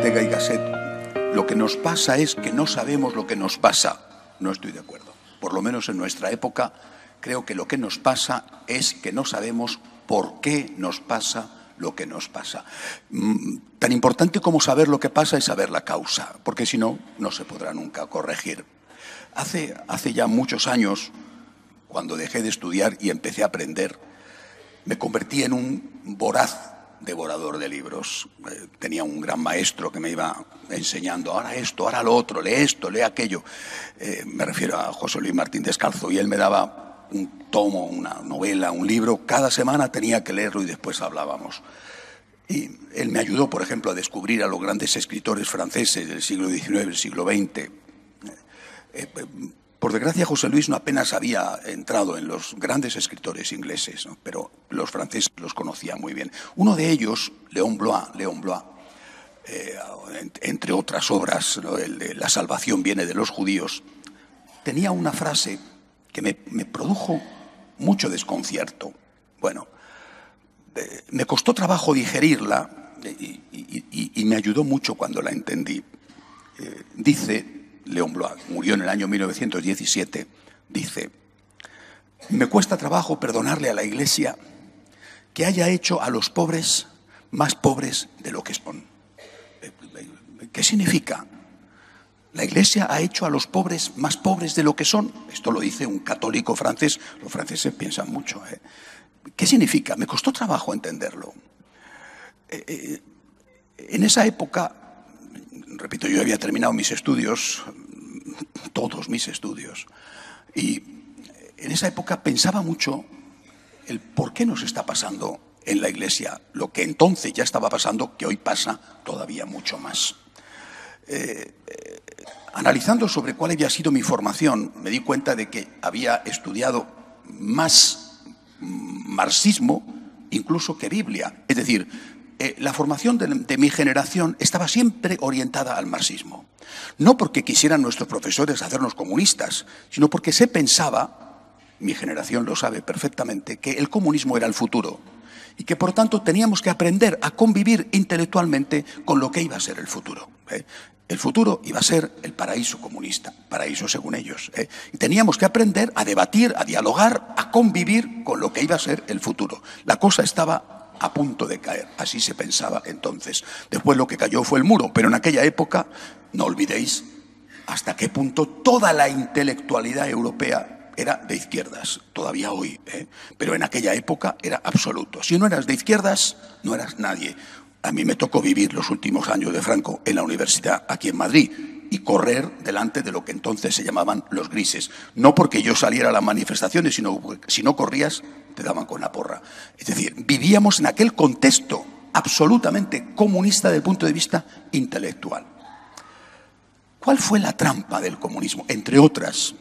Ortega y Gasset, lo que nos pasa es que no sabemos lo que nos pasa. No estoy de acuerdo. Por lo menos en nuestra época, creo que lo que nos pasa es que no sabemos por qué nos pasa lo que nos pasa. Tan importante como saber lo que pasa es saber la causa, porque si no, no se podrá nunca corregir. Hace ya muchos años, cuando dejé de estudiar y empecé a aprender, me convertí en un voraz devorador de libros. Tenía un gran maestro que me iba enseñando, ahora esto, ahora lo otro, lee esto, lee aquello. Me refiero a José Luis Martín Descalzo, y él me daba un tomo, una novela, un libro. Cada semana tenía que leerlo y después hablábamos. Y él me ayudó, por ejemplo, a descubrir a los grandes escritores franceses del siglo XIX, del siglo XX. Por desgracia, José Luis no apenas había entrado en los grandes escritores ingleses, ¿no? Pero los franceses los conocía muy bien. Uno de ellos, Léon Bloy, entre otras obras, ¿no? El de La salvación viene de los judíos, tenía una frase que me produjo mucho desconcierto. Bueno, me costó trabajo digerirla y me ayudó mucho cuando la entendí. Dice Léon Bloy, murió en el año 1917, dice: me cuesta trabajo perdonarle a la Iglesia que haya hecho a los pobres más pobres de lo que son. ¿Qué significa? La Iglesia ha hecho a los pobres más pobres de lo que son. Esto lo dice un católico francés. Los franceses piensan mucho, ¿eh? ¿Qué significa? Me costó trabajo entenderlo. En esa época, repito, yo había terminado mis estudios, todos mis estudios, y en esa época pensaba mucho el por qué nos está pasando en la Iglesia lo que entonces ya estaba pasando, que hoy pasa todavía mucho más. Analizando sobre cuál había sido mi formación, me di cuenta de que había estudiado más marxismo incluso que Biblia. Es decir, la formación de mi generación estaba siempre orientada al marxismo. No porque quisieran nuestros profesores hacernos comunistas, sino porque se pensaba, mi generación lo sabe perfectamente, que el comunismo era el futuro y que por tanto teníamos que aprender a convivir intelectualmente con lo que iba a ser el futuro. El futuro iba a ser el paraíso comunista, paraíso según ellos. Y teníamos que aprender a debatir, a dialogar, a convivir con lo que iba a ser el futuro. La cosa estaba a punto de caer, así se pensaba entonces. Después lo que cayó fue el muro, pero en aquella época, no olvidéis hasta qué punto toda la intelectualidad europea era de izquierdas, todavía hoy, pero en aquella época era absoluto. Si no eras de izquierdas, no eras nadie. A mí me tocó vivir los últimos años de Franco en la universidad, aquí en Madrid, y correr delante de lo que entonces se llamaban los grises. No porque yo saliera a las manifestaciones, sino porque si no corrías, te daban con la porra. Es decir, vivíamos en aquel contexto absolutamente comunista desde el punto de vista intelectual. ¿Cuál fue la trampa del comunismo? Entre otras,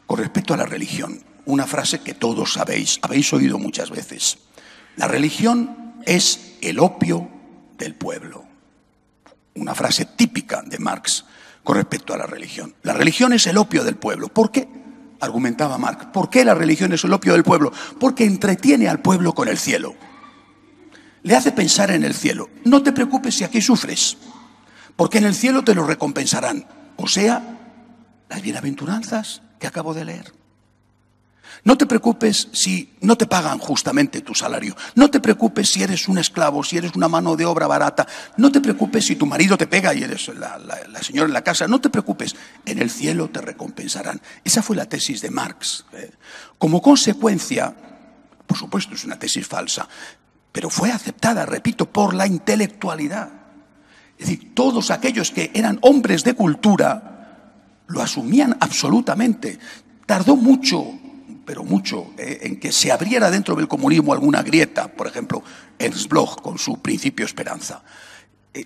con respecto a la religión, una frase que todos sabéis, habéis oído muchas veces. La religión es el opio del pueblo. Una frase típica de Marx con respecto a la religión. La religión es el opio del pueblo. ¿Por qué? Argumentaba Marx. ¿Por qué la religión es el opio del pueblo? Porque entretiene al pueblo con el cielo. Le hace pensar en el cielo. No te preocupes si aquí sufres, porque en el cielo te lo recompensarán. O sea, las bienaventuranzas que acabo de leer. No te preocupes si no te pagan justamente tu salario. No te preocupes si eres un esclavo, si eres una mano de obra barata. No te preocupes si tu marido te pega y eres la señora en la casa. No te preocupes, en el cielo te recompensarán. Esa fue la tesis de Marx. Como consecuencia, por supuesto es una tesis falsa, pero fue aceptada, repito, por la intelectualidad. Es decir, todos aquellos que eran hombres de cultura lo asumían absolutamente. Tardó mucho, pero mucho, en que se abriera dentro del comunismo alguna grieta. Por ejemplo, Ernst Bloch con su Principio Esperanza.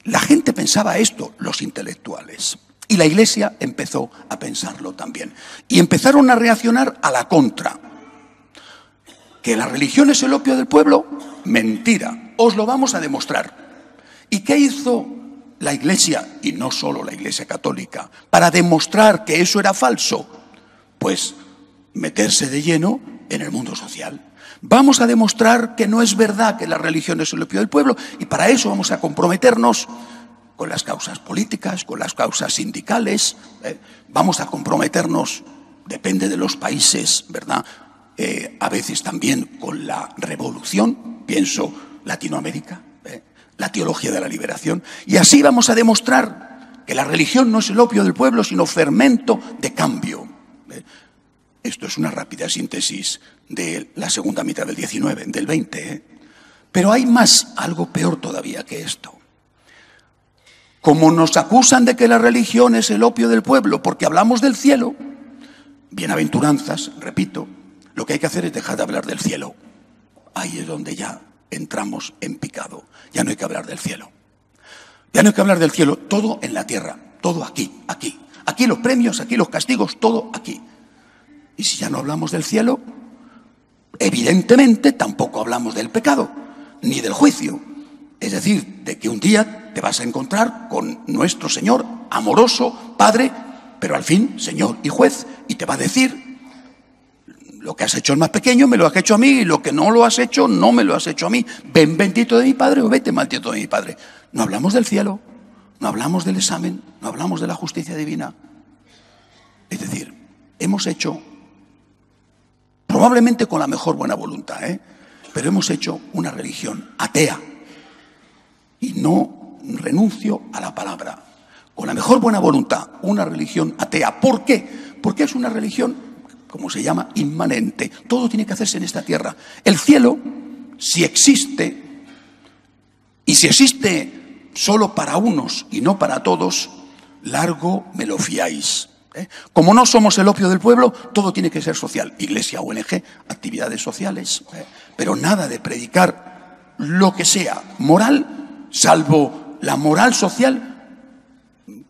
La gente pensaba esto, los intelectuales. Y la Iglesia empezó a pensarlo también. Y empezaron a reaccionar a la contra. ¿Que la religión es el opio del pueblo? Mentira. Os lo vamos a demostrar. ¿Y qué hizo la Iglesia, y no solo la Iglesia católica, para demostrar que eso era falso? Pues meterse de lleno en el mundo social. Vamos a demostrar que no es verdad que la religión es el opio del pueblo, y para eso vamos a comprometernos con las causas políticas, con las causas sindicales. Vamos a comprometernos, depende de los países, ¿verdad? A veces también con la revolución, pienso Latinoamérica, la teología de la liberación. Y así vamos a demostrar que la religión no es el opio del pueblo, sino fermento de cambio. Esto es una rápida síntesis de la segunda mitad del 19, del 20. Pero hay más, algo peor todavía que esto. Como nos acusan de que la religión es el opio del pueblo porque hablamos del cielo, bienaventuranzas, repito, lo que hay que hacer es dejar de hablar del cielo. Ahí es donde ya entramos en picado. Ya no hay que hablar del cielo. Ya no hay que hablar del cielo, todo en la tierra, todo aquí, aquí. Aquí los premios, aquí los castigos, todo aquí. Y si ya no hablamos del cielo, evidentemente tampoco hablamos del pecado, ni del juicio. Es decir, de que un día te vas a encontrar con nuestro Señor, amoroso, Padre, pero al fin Señor y juez, y te va a decir: lo que has hecho el más pequeño me lo has hecho a mí, y lo que no lo has hecho no me lo has hecho a mí. Ven bendito de mi Padre o vete maldito de mi Padre. No hablamos del cielo, no hablamos del examen, no hablamos de la justicia divina. Es decir, hemos hecho, probablemente con la mejor buena voluntad, pero hemos hecho una religión atea. Y no renuncio a la palabra. Con la mejor buena voluntad, una religión atea. ¿Por qué? Porque es una religión, como se llama, inmanente. Todo tiene que hacerse en esta tierra. El cielo, si existe, y si existe solo para unos y no para todos, largo me lo fiáis. Como no somos el opio del pueblo, todo tiene que ser social. Iglesia, ONG, actividades sociales. Pero nada de predicar lo que sea moral, salvo la moral social,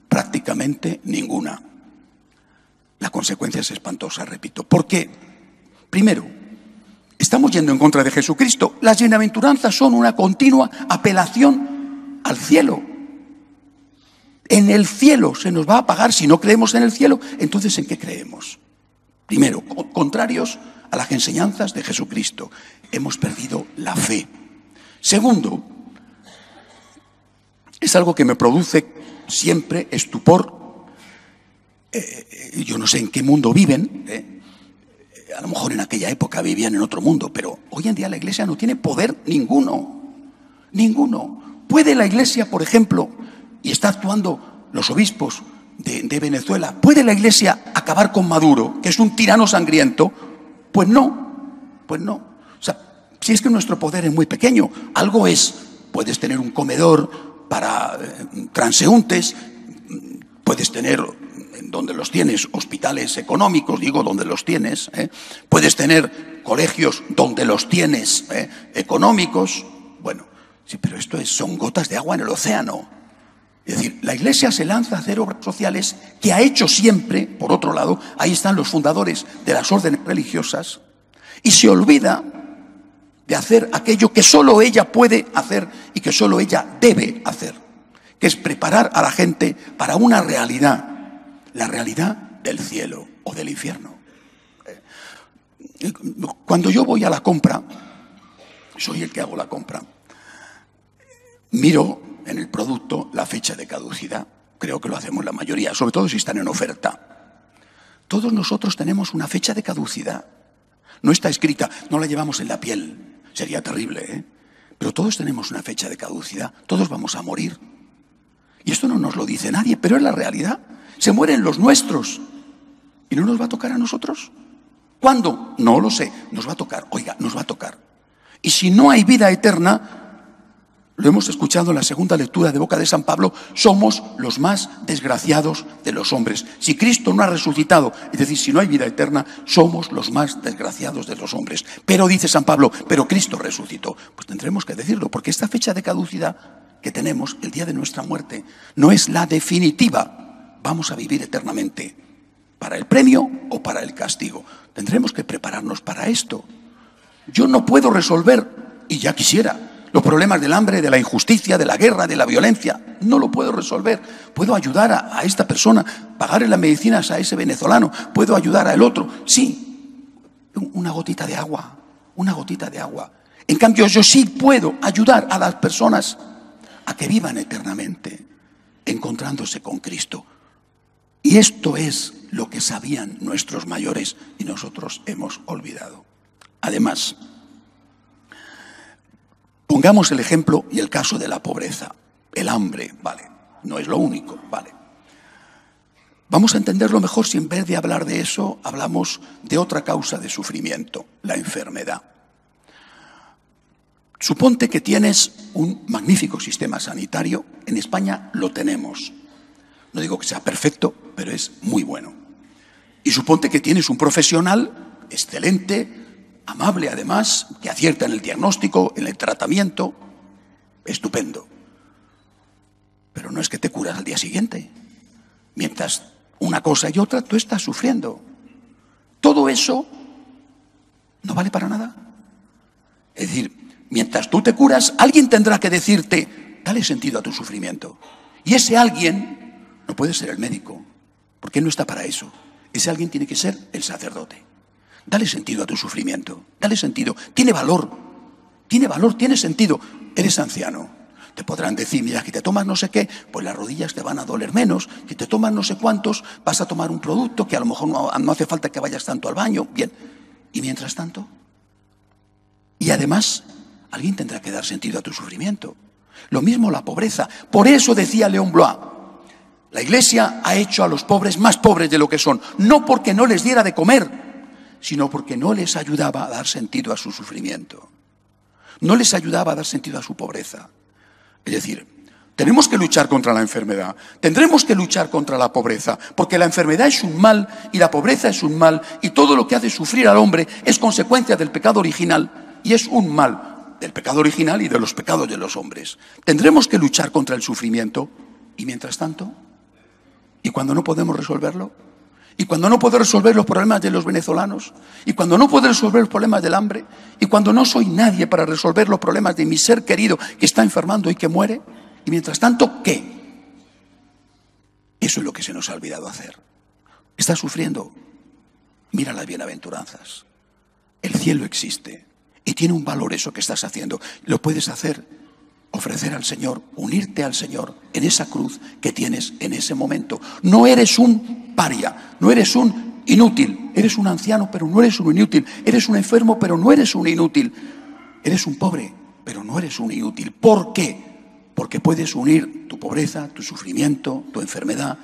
prácticamente ninguna. La consecuencia es espantosa, repito. Porque, primero, estamos yendo en contra de Jesucristo. Las bienaventuranzas son una continua apelación al cielo. En el cielo se nos va a pagar. Si no creemos en el cielo, entonces ¿en qué creemos? Primero, contrarios a las enseñanzas de Jesucristo. Hemos perdido la fe. Segundo, es algo que me produce siempre estupor. Yo no sé en qué mundo viven. A lo mejor en aquella época vivían en otro mundo, pero hoy en día la Iglesia no tiene poder ninguno. Ninguno. ¿Puede la Iglesia, por ejemplo, y está actuando los obispos de Venezuela, ¿puede la Iglesia acabar con Maduro, que es un tirano sangriento? Pues no, pues no. O sea, si es que nuestro poder es muy pequeño, algo es, puedes tener un comedor para transeúntes, puedes tener, donde los tienes, hospitales económicos, digo, donde los tienes, puedes tener colegios donde los tienes, económicos. Bueno, sí, pero esto son gotas de agua en el océano. Es decir, la Iglesia se lanza a hacer obras sociales que ha hecho siempre. Por otro lado, ahí están los fundadores de las órdenes religiosas, y se olvida de hacer aquello que solo ella puede hacer y que solo ella debe hacer, que es preparar a la gente para una realidad, la realidad del cielo o del infierno. Cuando yo voy a la compra, soy el que hago la compra, miro en el producto la fecha de caducidad. Creo que lo hacemos la mayoría, sobre todo si están en oferta. Todos nosotros tenemos una fecha de caducidad. No está escrita, no la llevamos en la piel. Sería terrible, Pero todos tenemos una fecha de caducidad. Todos vamos a morir. Y esto no nos lo dice nadie, pero es la realidad. Se mueren los nuestros. ¿Y no nos va a tocar a nosotros? ¿Cuándo? No lo sé. Nos va a tocar. Oiga, nos va a tocar. Y si no hay vida eterna, lo hemos escuchado en la segunda lectura de boca de San Pablo, somos los más desgraciados de los hombres. Si Cristo no ha resucitado, es decir, si no hay vida eterna, somos los más desgraciados de los hombres. Pero dice San Pablo, pero Cristo resucitó. Pues tendremos que decirlo, porque esta fecha de caducidad que tenemos, el día de nuestra muerte, no es la definitiva. Vamos a vivir eternamente, para el premio o para el castigo. Tendremos que prepararnos para esto. Yo no puedo resolver, y ya quisiera, los problemas del hambre, de la injusticia, de la guerra, de la violencia. No lo puedo resolver. Puedo ayudar a esta persona, pagarle las medicinas a ese venezolano. Puedo ayudar al otro. Sí, una gotita de agua, una gotita de agua. En cambio, yo sí puedo ayudar a las personas a que vivan eternamente. encontrándose con Cristo. Y esto es lo que sabían nuestros mayores y nosotros hemos olvidado. Además, pongamos el ejemplo y el caso de la pobreza. El hambre, vale, no es lo único, vale. Vamos a entenderlo mejor si en vez de hablar de eso, hablamos de otra causa de sufrimiento, la enfermedad. Suponte que tienes un magnífico sistema sanitario. En España lo tenemos. No digo que sea perfecto, pero es muy bueno. Y suponte que tienes un profesional excelente, amable además, que acierta en el diagnóstico, en el tratamiento. Estupendo. Pero no es que te curas al día siguiente. Mientras una cosa y otra, tú estás sufriendo. Todo eso no vale para nada. Es decir, mientras tú te curas, alguien tendrá que decirte, dale sentido a tu sufrimiento. Y ese alguien no puede ser el médico, porque él no está para eso. Ese alguien tiene que ser el sacerdote. Dale sentido a tu sufrimiento, dale sentido. Tiene valor, tiene sentido. Eres anciano. Te podrán decir, mira, que te tomas no sé qué, pues las rodillas te van a doler menos. Si te tomas no sé cuántos, vas a tomar un producto que a lo mejor no hace falta que vayas tanto al baño. Bien. Y mientras tanto, y además, alguien tendrá que dar sentido a tu sufrimiento. Lo mismo la pobreza. Por eso decía Léon Blois, la Iglesia ha hecho a los pobres más pobres de lo que son, no porque no les diera de comer, sino porque no les ayudaba a dar sentido a su sufrimiento. No les ayudaba a dar sentido a su pobreza. Es decir, tenemos que luchar contra la enfermedad, tendremos que luchar contra la pobreza, porque la enfermedad es un mal y la pobreza es un mal, y todo lo que hace sufrir al hombre es consecuencia del pecado original, y es un mal del pecado original y de los pecados de los hombres. Tendremos que luchar contra el sufrimiento, y mientras tanto, ¿y cuando no podemos resolverlo? ¿Y cuando no puedo resolver los problemas de los venezolanos? ¿Y cuando no puedo resolver los problemas del hambre? ¿Y cuando no soy nadie para resolver los problemas de mi ser querido que está enfermando y que muere? ¿Y mientras tanto qué? Eso es lo que se nos ha olvidado hacer. ¿Estás sufriendo? Mira las bienaventuranzas. El cielo existe y tiene un valor eso que estás haciendo. Lo puedes hacer. Ofrecer al Señor, unirte al Señor en esa cruz que tienes en ese momento. No eres un paria, no eres un inútil, eres un anciano pero no eres un inútil, eres un enfermo pero no eres un inútil, eres un pobre pero no eres un inútil. ¿Por qué? Porque puedes unir tu pobreza, tu sufrimiento, tu enfermedad,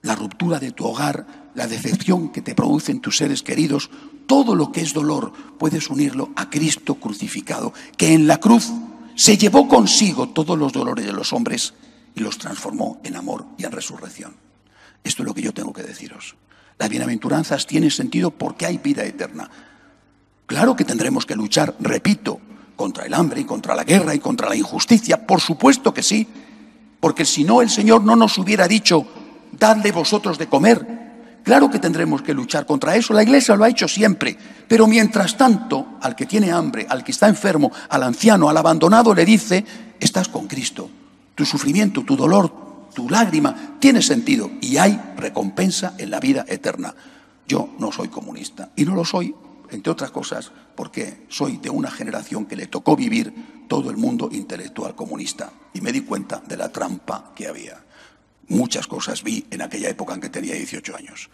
la ruptura de tu hogar, la decepción que te producen tus seres queridos, todo lo que es dolor, puedes unirlo a Cristo crucificado, que en la cruz se llevó consigo todos los dolores de los hombres y los transformó en amor y en resurrección. Esto es lo que yo tengo que deciros. Las bienaventuranzas tienen sentido porque hay vida eterna. Claro que tendremos que luchar, repito, contra el hambre y contra la guerra y contra la injusticia. Por supuesto que sí, porque si no el Señor no nos hubiera dicho, dadle vosotros de comer. Claro que tendremos que luchar contra eso. La Iglesia lo ha hecho siempre. Pero mientras tanto, al que tiene hambre, al que está enfermo, al anciano, al abandonado, le dice, estás con Cristo. Tu sufrimiento, tu dolor, tu lágrima tiene sentido y hay recompensa en la vida eterna. Yo no soy comunista y no lo soy, entre otras cosas, porque soy de una generación que le tocó vivir todo el mundo intelectual comunista y me di cuenta de la trampa que había. Muchas cosas vi en aquella época en que tenía 18 años.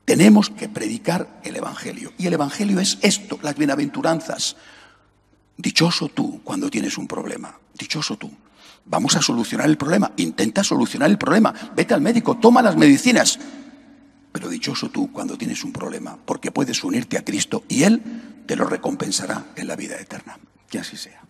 Tenemos que predicar el Evangelio. Y el Evangelio es esto, las bienaventuranzas. Dichoso tú cuando tienes un problema. Dichoso tú. Vamos a solucionar el problema. Intenta solucionar el problema. Vete al médico, toma las medicinas. Pero dichoso tú cuando tienes un problema, porque puedes unirte a Cristo y Él te lo recompensará en la vida eterna. Que así sea.